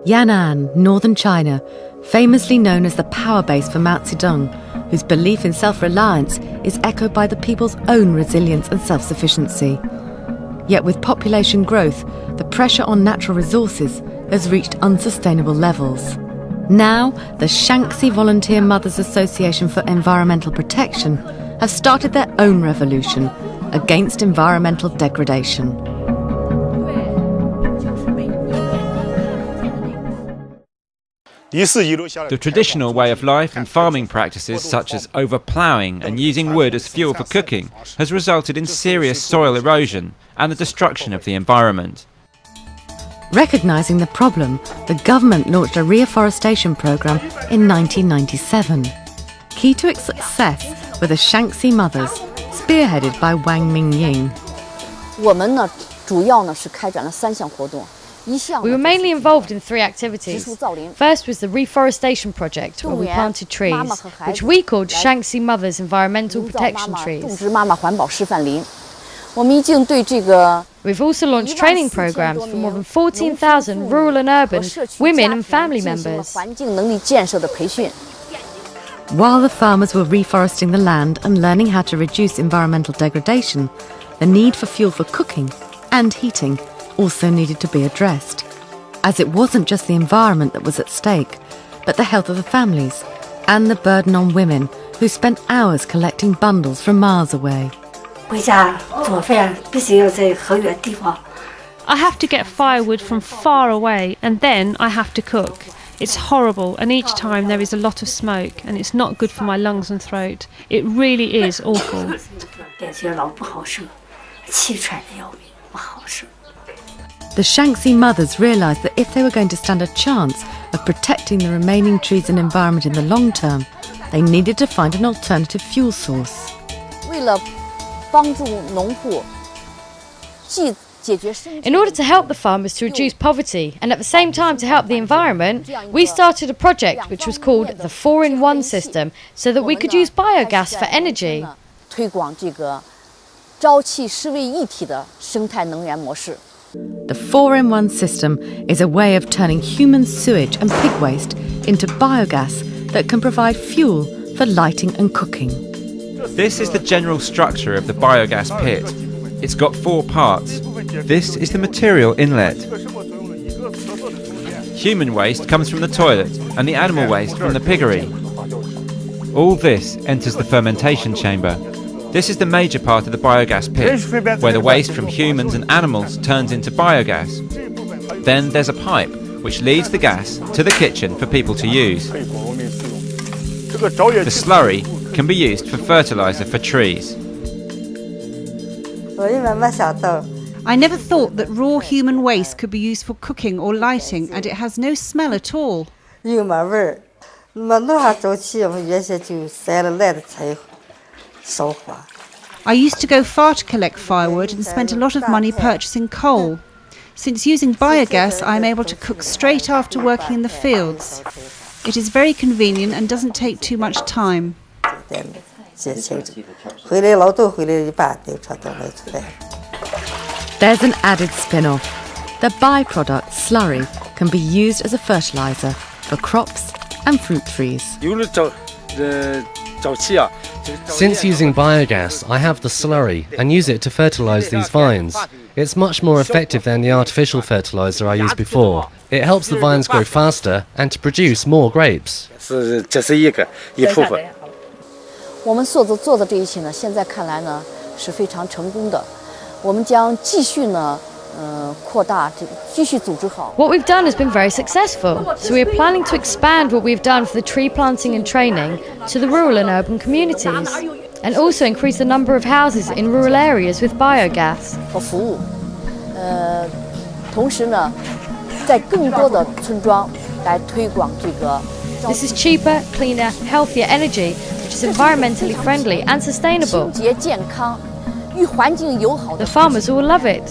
Yan'an, northern China, famously known as the power base for Mao Zedong, whose belief in self-reliance is echoed by the people's own resilience and self-sufficiency. Yet with population growth, the pressure on natural resources has reached unsustainable levels. Now, the Shaanxi Volunteer Mothers Association for Environmental Protection have started their own revolution against environmental degradation. The traditional way of life and farming practices such as overploughing and using wood as fuel for cooking has resulted in serious soil erosion and the destruction of the environment. Recognising the problem, the government launched a reforestation programme in 1997. Key to its success were the Shaanxi Mothers, spearheaded by Wang Mingying. We were mainly involved in 3 activities. First was the reforestation project, where we planted trees, which we called Shaanxi Mothers Environmental Protection Trees. We've also launched training programs for more than 14,000 rural and urban women and family members. While the farmers were reforesting the land and learning how to reduce environmental degradation, the need for fuel for cooking and heating also needed to be addressed, as it wasn't just the environment that was at stake, but the health of the families and the burden on women who spent hours collecting bundles from miles away. I have to get firewood from far away and then I have to cook. It's horrible, and each time there is a lot of smoke and it's not good for my lungs and throat. It really is awful. The Shaanxi mothers realised that if they were going to stand a chance of protecting the remaining trees and environment in the long term, they needed to find an alternative fuel source. In order to help the farmers to reduce poverty and at the same time to help the environment, we started a project which was called the 4-in-1 system, so that we could use biogas for energy. The 4-in-1 system is a way of turning human sewage and pig waste into biogas that can provide fuel for lighting and cooking. This is the general structure of the biogas pit. It's got 4 parts. This is the material inlet. Human waste comes from the toilet and the animal waste from the piggery. All this enters the fermentation chamber. This is the major part of the biogas pit, where the waste from humans and animals turns into biogas. Then there's a pipe which leads the gas to the kitchen for people to use. The slurry can be used for fertilizer for trees. I never thought that raw human waste could be used for cooking or lighting, and it has no smell at all. I used to go far to collect firewood and spent a lot of money purchasing coal. Since using biogas, I am able to cook straight after working in the fields. It is very convenient and doesn't take too much time. There's an added spin-off. The byproduct, slurry, can be used as a fertilizer for crops and fruit trees. Since using biogas, I have the slurry and use it to fertilize these vines. It's much more effective than the artificial fertilizer I used before. It helps the vines grow faster and to produce more grapes. What we've done has been very successful, so we are planning to expand what we've done for the tree planting and training to the rural and urban communities, and also increase the number of houses in rural areas with biogas. This is cheaper, cleaner, healthier energy, which is environmentally friendly and sustainable. The farmers all love it.